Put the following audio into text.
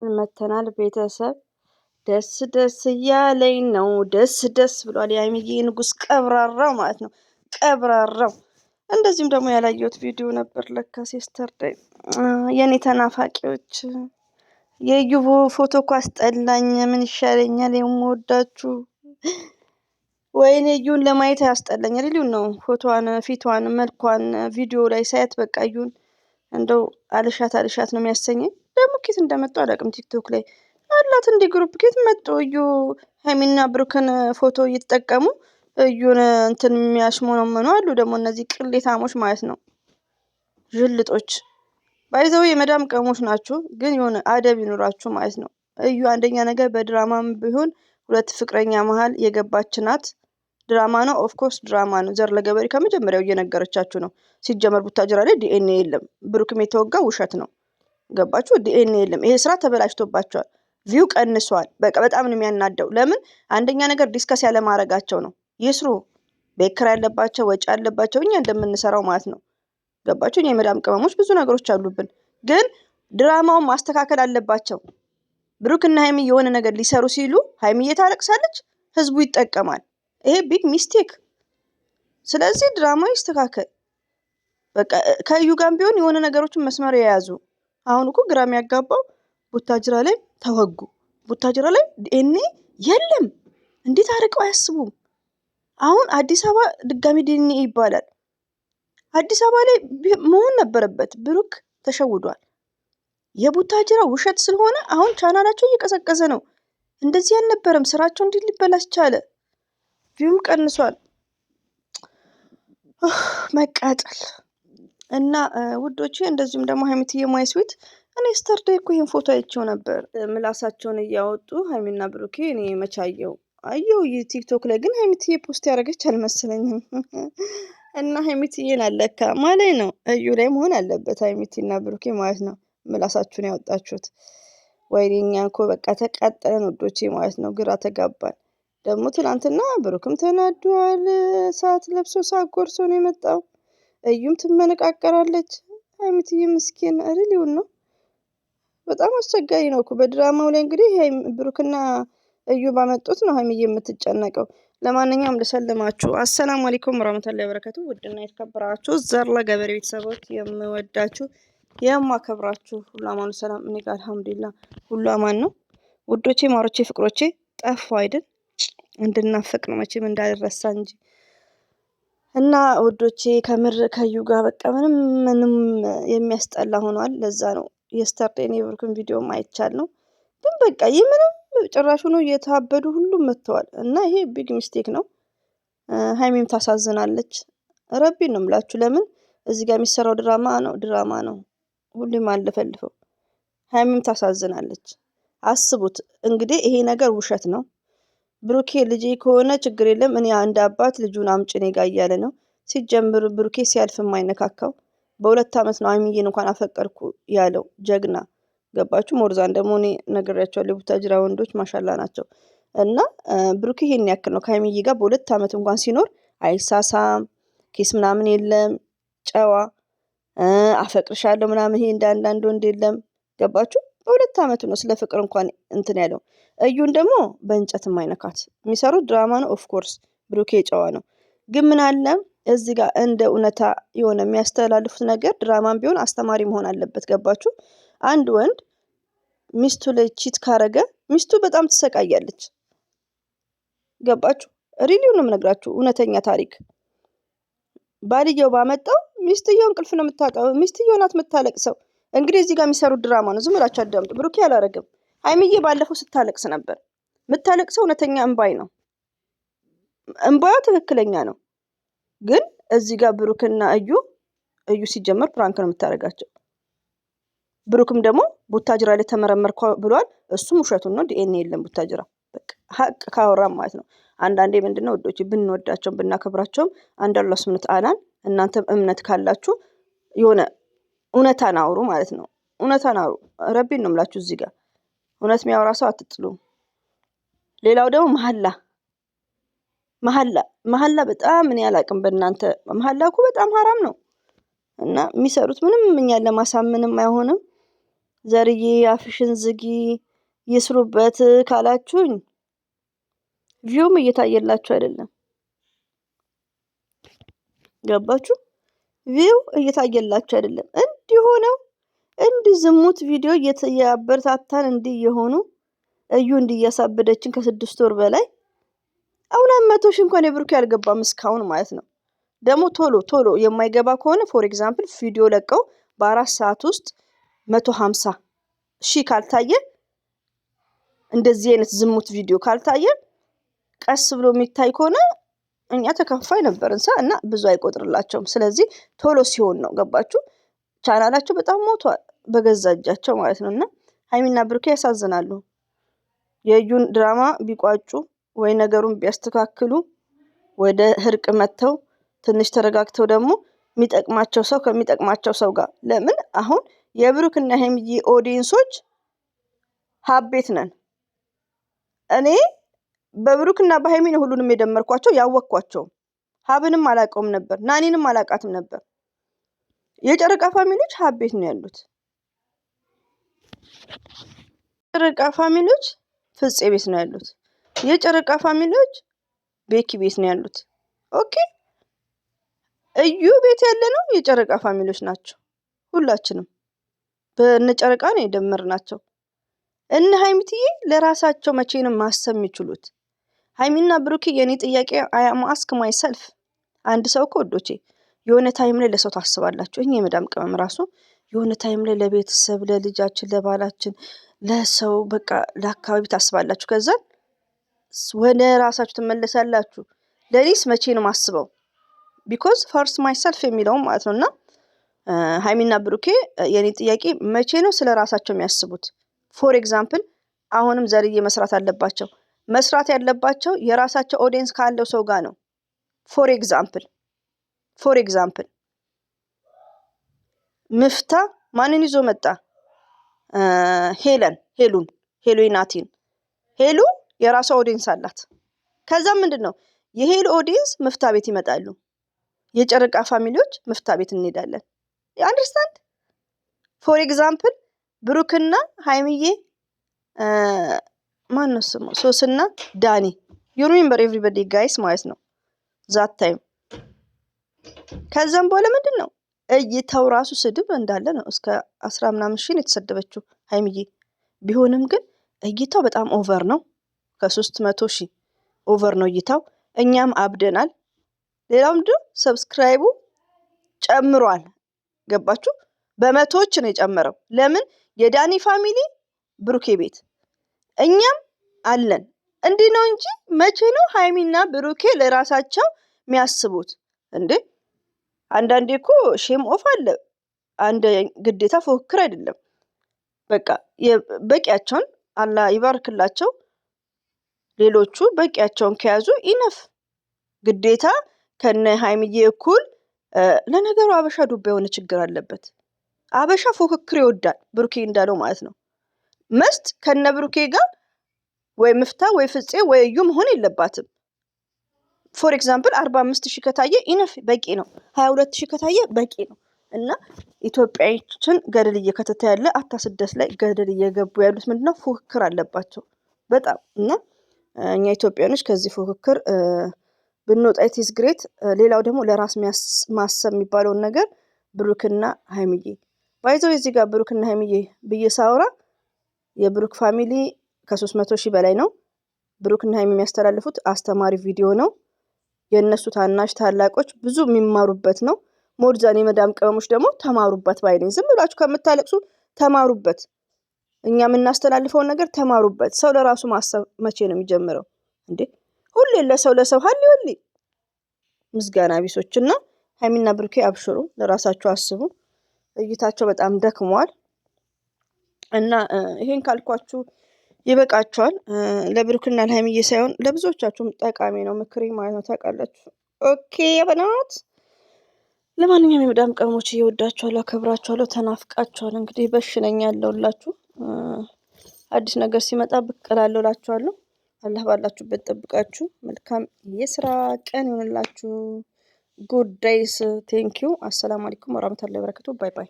መተናል ቤተሰብ ደስ እያለኝ ነው። ደስ ብሏል። የሀይሚዬ ንጉስ ቀብራራው ማለት ነው። ቀብራራው እንደዚህም ደግሞ ያላየሁት ቪዲዮ ነበር ለካ የስተርዴይ የኔ ተናፋቂዎች የዩ ፎቶ እኮ አስጠላኝ። ምን ይሻለኛል? የምወዳችሁ ወይኔ እዩን ለማየት ያስጠላኝ። ሪሊውን ነው ፎቶዋን፣ ፊቷን፣ መልኳን ቪዲዮ ላይ ሳያት በቃ እዩን እንደው አልሻት ነው የሚያሰኘኝ። ደግሞ ኬት እንደመጡ አላውቅም። ቲክቶክ ላይ አላት እንዲ ግሩፕ ኬት መጡ? እዩ ሀይሚና ብሩክን ፎቶ እየተጠቀሙ እዩን እንትን የሚያሽሞነመኑ አሉ። ደግሞ እነዚህ ቅሌታሞች ማለት ነው፣ ዥልጦች ባይዘው የመዳም ቀሞች ናችሁ። ግን የሆነ አደብ ይኑራችሁ ማለት ነው። እዩ አንደኛ ነገር በድራማም ቢሆን ሁለት ፍቅረኛ መሀል የገባች ናት። ድራማ ነው፣ ኦፍኮርስ ድራማ ነው። ዘር ለገበሬ ከመጀመሪያው እየነገረቻችሁ ነው። ሲጀመር ቡታጅራ ላይ ዲኤንኤ የለም። ብሩክም የተወጋ ውሸት ነው። ገባችሁ? ዲኤንኤ የለም። ይሄ ስራ ተበላሽቶባቸዋል። ቪው ቀንሷል። በቃ በጣም ነው የሚያናደው። ለምን? አንደኛ ነገር ዲስከስ ያለ ማድረጋቸው ነው። ይስሩ፣ ቤት ኪራይ ያለባቸው፣ ወጪ ያለባቸው፣ እኛ እንደምንሰራው ማለት ነው። ገባችሁ? እኛ የመዳም ቅመሞች ብዙ ነገሮች አሉብን። ግን ድራማውን ማስተካከል አለባቸው። ብሩክና ሀይሚ የሆነ ነገር ሊሰሩ ሲሉ ሀይሚዬ ታለቅሳለች፣ ህዝቡ ይጠቀማል። ይሄ ቢግ ሚስቴክ። ስለዚህ ድራማ ይስተካከል። በቃ ከዩ ጋር ቢሆን የሆነ ነገሮችን መስመር የያዙ። አሁን እኮ ግራ የሚያጋባው ቡታጅራ ላይ ተወጉ፣ ቡታጅራ ላይ ዲኤንኤ የለም። እንዴት አርቀው አያስቡም? አሁን አዲስ አበባ ድጋሚ ዲኤንኤ ይባላል። አዲስ አበባ ላይ መሆን ነበረበት። ብሩክ ተሸውዷል። የቡታጅራ ውሸት ስለሆነ አሁን ቻናላቸው እየቀዘቀዘ ነው። እንደዚህ አልነበረም። ስራቸው እንዲህ ሊበላሽ ቻለ። ቪውም ቀንሷል። መቃጠል እና ውዶቼ፣ እንደዚሁም ደግሞ ሀይሚትዬ ማይ ስዊት እኔ ስተርዴይ እኮ ይሄን ፎቶ አይቼው ነበር። ምላሳቸውን እያወጡ ሀይሚና ብሩኬ እኔ መቻየው አየው ቲክቶክ ላይ ግን ሀይሚትዬ ፖስት ያደረገች አልመሰለኝም። እና ሀይሚትዬን አለካ ማለት ነው እዩ ላይ መሆን አለበት። ሀይሚትና ብሩኬ ማለት ነው ምላሳችሁን ያወጣችሁት። ወይኔ እኛ እኮ በቃ ተቃጠለን ውዶቼ ማለት ነው። ግራ ተጋባን። ደግሞ ትናንትና ብሩክም ተናዷል። ሰዓት ለብሶ ሰዓት ጎርሶ ነው የመጣው። እዩም ትመነቃቀራለች። ሀይሚትዬ ምስኪን ሪሊውን ነው። በጣም አስቸጋሪ ነው እኮ በድራማው ላይ እንግዲህ ብሩክና እዩ ባመጡት ነው ሀይሚዬ የምትጨነቀው። ለማንኛውም ልሰልማችሁ። አሰላሙ አለይኩም ወራህመቱላሂ ወበረካቱ። ውድና የተከበራችሁ ዘርለ ገበሬ ቤተሰቦች የምወዳችሁ የማከብራችሁ ሁሉ አማኑ ሰላም፣ እኔ ጋር አልሐምዱሊላህ ሁሉ አማን ነው። ውዶቼ ማሮቼ ፍቅሮቼ ጠፋ አይደል? እንድናፈቅ ነው መቼም እንዳልረሳ እንጂ። እና ውዶቼ ከምር ከዩ ጋር በቃ ምንም የሚያስጠላ ሆኗል። ለዛ ነው የስተርዴን የብሩክን ቪዲዮ አይቻል ነው። ግን በቃ ምንም ጭራሹ ነው እየታበዱ ሁሉም መጥተዋል። እና ይሄ ቢግ ሚስቴክ ነው። ሀይሚም ታሳዝናለች። ረቢን ነው የምላችሁ። ለምን እዚህ ጋር የሚሰራው ድራማ ነው። ሁሉም አለፈልፈው። ሀይሚም ታሳዝናለች። አስቡት እንግዲህ ይሄ ነገር ውሸት ነው። ብሩኬ ልጄ ከሆነ ችግር የለም እኔ አንድ አባት ልጁን አምጪ እኔ ጋር እያለ ነው። ሲጀምር ብሩኬ ሲያልፍ የማይነካካው በ2 ዓመት ነው ሀይሚዬን እንኳን አፈቀርኩ ያለው ጀግና። ገባችሁ? ሞርዛን ደግሞ እኔ ነግሬያቸዋለሁ። የቡታጅራ ወንዶች ማሻላ ናቸው። እና ብሩኬ ይሄን ያክል ነው ከሀይሚዬ ጋር በ2 ዓመት እንኳን ሲኖር አይሳሳም፣ ኬስ ምናምን የለም፣ ጨዋ አፈቅርሻለሁ ምናምን ይሄ እንዳንዳንድ ወንድ የለም። ገባችሁ? በ2 ዓመቱ ነው ስለ ፍቅር እንኳን እንትን ያለው። እዩን ደግሞ በእንጨት የማይነካት የሚሰሩት ድራማ ነው። ኦፍኮርስ ብሩኬ ጨዋ ነው። ግን ምን አለ እዚህ ጋር እንደ እውነታ የሆነ የሚያስተላልፉት ነገር ድራማም ቢሆን አስተማሪ መሆን አለበት። ገባችሁ? አንድ ወንድ ሚስቱ ላይ ቺት ካረገ ሚስቱ በጣም ትሰቃያለች። ገባችሁ? ሪሊው ነው የምነግራችሁ፣ እውነተኛ ታሪክ። ባልየው ባመጣው ሚስትየው እንቅልፍ ነው የምታጣው። ሚስትየው ናት የምታለቅሰው። እንግዲህ እዚህ ጋር የሚሰሩት ድራማ ነው። ዝም ብላችሁ አዳምጡ። ብሩኬ አላረግም። ሀይሚዬ ባለፈው ስታለቅስ ነበር። የምታለቅሰው እውነተኛ እንባይ ነው። እንባዩ ትክክለኛ ነው። ግን እዚህ ጋር ብሩክና እዩ ሲጀመር ፕራንክ ነው የምታደርጋቸው። ብሩክም ደግሞ ቡታጅራ ላይ ተመረመርኩ ብሏል። እሱም ውሸቱን ነው። ዲኤንኤ የለም ቡታጅራ። በቃ ሀቅ ካወራም ማለት ነው። አንዳንዴ ምንድነው ወዶች ብንወዳቸውም ብናከብራቸውም አንድ አላህ ሱብሃነሁ ወተዓላ እናንተም እምነት ካላችሁ የሆነ እውነታን አውሩ ማለት ነው። እውነታን አውሩ። ረቢን ነው የምላችሁ። እዚህ ጋር እውነት የሚያወራ ሰው አትጥሉ። ሌላው ደግሞ መሐላ በጣም እኔ አላቅም። በእናንተ መሐላ እኮ በጣም ሀራም ነው። እና የሚሰሩት ምንም እኛን ለማሳመንም አይሆንም። ዘርዬ አፍሽን ዝጊ ይስሩበት ካላችሁኝ ቪውም እየታየላችሁ አይደለም። ገባችሁ? ቪው እየታየላችሁ አይደለም። እንዲሆነው እንዲህ ዝሙት ቪዲዮ እያበረታታን እንዲህ የሆኑ እዩ እንዲህ እያሳበደችን ከ6 ወር በላይ አሁን 100 ሺህ እንኳን የብሩክ ያልገባም እስካሁን ማለት ነው። ደግሞ ቶሎ የማይገባ ከሆነ ፎር ኤግዛምፕል ቪዲዮ ለቀው በ4 ሰዓት ውስጥ 150 ሺህ ካልታየ እንደዚህ አይነት ዝሙት ቪዲዮ ካልታየ ቀስ ብሎ የሚታይ ከሆነ እኛ ተከፋይ ነበርን እና ብዙ አይቆጥርላቸውም። ስለዚህ ቶሎ ሲሆን ነው። ገባችሁ? ቻናላቸው በጣም ሞቷል በገዛ እጃቸው ማለት ነው። እና ሀይሚና ብሩኬ ያሳዝናሉ። የእዩን ድራማ ቢቋጩ ወይ ነገሩን ቢያስተካክሉ ወደ እርቅ መጥተው ትንሽ ተረጋግተው ደግሞ የሚጠቅማቸው ሰው ከሚጠቅማቸው ሰው ጋር ለምን አሁን የብሩክና ሀይሚዬ ኦዲየንሶች ሀቤት ነን። እኔ በብሩክና በሀይሚ ነው ሁሉንም የደመርኳቸው ያወቅኳቸው። ሀብንም አላውቀውም ነበር፣ ናኒንም አላውቃትም ነበር። የጨረቃ ፋሚሊዎች ሀቤት ነው ያሉት። የጨረቃ ፋሚሊዎች ፍፄ ቤት ነው ያሉት። የጨረቃ ፋሚሊዎች ቤኪ ቤት ነው ያሉት። ኦኬ እዩ ቤት ያለ ነው የጨረቃ ፋሚሊዎች ናቸው። ሁላችንም በነጨረቃ ነው የደመርናቸው። እነ ሀይሚትዬ ለራሳቸው መቼ ነው ማሰብ የሚችሉት? ሀይሚና ብሩኬ የኔ ጥያቄ አያም አስክ ማይ ሰልፍ አንድ ሰው እኮ ወዶቼ የሆነ ታይም ላይ ለሰው ታስባላችሁ። እኛ የመዳም ቅመም ራሱ የሆነ ታይም ላይ ለቤተሰብ፣ ለልጃችን፣ ለባላችን፣ ለሰው በቃ ለአካባቢ ታስባላችሁ። ከዛ ወደ ራሳችሁ ትመለሳላችሁ። ለኔስ መቼ ነው ማስበው? ቢኮዝ ፈርስት ማይ ሰልፍ የሚለውም ማለት ነው። እና ሀይሚና ብሩኬ የኔ ጥያቄ መቼ ነው ስለ ራሳቸው የሚያስቡት? ፎር ኤግዛምፕል አሁንም ዘርዬ መስራት አለባቸው። መስራት ያለባቸው የራሳቸው ኦዲየንስ ካለው ሰው ጋር ነው። ፎር ኤግዛምፕል ምፍታ ማንን ይዞ መጣ? ሄሉ ናቲን። ሄሉ የራሷ ኦዲየንስ አላት። ከዛ ምንድን ነው የሄሉ ኦዲየንስ ምፍታ ቤት ይመጣሉ። የጨረቃ ፋሚሊዎች ምፍታ ቤት እንሄዳለን። አንደርስታንድ? ፎር ኤግዛምፕል ብሩክና ሀይሚዬ ማን ነው ስሙ? ሶስና ዳኒ ዩ ሪሜምበር ኤቭሪባዲ ጋይስ ማለት ነው ዛት ታይም። ከዛም በኋላ ምንድን ነው እይታው ራሱ ስድብ እንዳለ ነው። እስከ 10 ምናምን ሺህ ነው የተሰደበችው ሀይሚዬ። ቢሆንም ግን እይታው በጣም ኦቨር ነው። ከ300 ሺህ ኦቨር ነው እይታው። እኛም አብደናል። ሌላው ምንድን ሰብስክራይቡ ጨምሯል። ገባችሁ? በመቶዎች ነው የጨመረው። ለምን? የዳኒ ፋሚሊ ብሩኬ ቤት እኛም አለን። እንዲህ ነው እንጂ መቼ ነው ሀይሚና ብሩኬ ለራሳቸው የሚያስቡት እንዴ? አንዳንዴ እኮ ሼም ኦፍ አለ። አንድ ግዴታ ፉክክር አይደለም። በቃ በቂያቸውን አላህ ይባርክላቸው። ሌሎቹ በቂያቸውን ከያዙ ኢነፍ። ግዴታ ከነ ሀይሚዬ እኩል። ለነገሩ አበሻ ዱባ የሆነ ችግር አለበት። አበሻ ፉክክር ይወዳል፣ ብሩኬ እንዳለው ማለት ነው። መስት ከነ ብሩኬ ጋር ወይ ምፍታ ወይ ፍፄ ወይ እዩ መሆን የለባትም። ፎር ኤግዛምፕል 45 ሺህ ከታየ ኢነፍ በቂ ነው። 22 ሺህ ከታየ በቂ ነው። እና ኢትዮጵያችን ገደል እየከተተ ያለ ስደት ላይ ገደል እየገቡ ያሉት ምንድነው? ፉክክር አለባቸው በጣም። እና እኛ ኢትዮጵያኖች ከዚህ ፉክክር ብንወጣ ኢትስ ግሬት። ሌላው ደግሞ ለራስ ማሰብ የሚባለውን ነገር ብሩክና ሀይሚዬ ባይዘው እዚህ ጋር ብሩክና ሀይሚዬ ብዬ ሳወራ የብሩክ ፋሚሊ ከ300 ሺህ በላይ ነው። ብሩክና ሀይሚ የሚያስተላልፉት አስተማሪ ቪዲዮ ነው። የእነሱ ታናሽ ታላቆች ብዙ የሚማሩበት ነው። ሞርዛን የመዳም ቅመሞች ደግሞ ተማሩበት ባይነኝ። ዝም ብላችሁ ከምታለቅሱ ተማሩበት። እኛ የምናስተላልፈውን ነገር ተማሩበት። ሰው ለራሱ ማሰብ መቼ ነው የሚጀምረው እንዴ? ሁሌ ለሰው ሀሊ ምስጋና ቢሶችና ሀይሚና ብሩኬ አብሽሩ፣ ለራሳቸው አስቡ። እይታቸው በጣም ደክሟል እና ይሄን ካልኳችሁ ይበቃችኋል። ለብሩክና ለሀይሚዬ ሳይሆን ለብዙዎቻችሁም ጠቃሚ ነው ምክሬ ማለት ነው። ታውቃላችሁ። ኦኬ በናት። ለማንኛውም የመዳም ቅመሞች እየወዳችኋለሁ፣ አከብራችኋለሁ፣ ተናፍቃችኋል። እንግዲህ በሽነኛ ያለውላችሁ አዲስ ነገር ሲመጣ ብቅ እላለሁ እላችኋለሁ። አላህ ባላችሁበት ጠብቃችሁ። መልካም የስራ ቀን ይሆንላችሁ። ጉድ ዴይስ። ቴንኪዩ። አሰላሙ አለይኩም ወራህመቱላሂ ወበረካቱ። ባይ ባይ።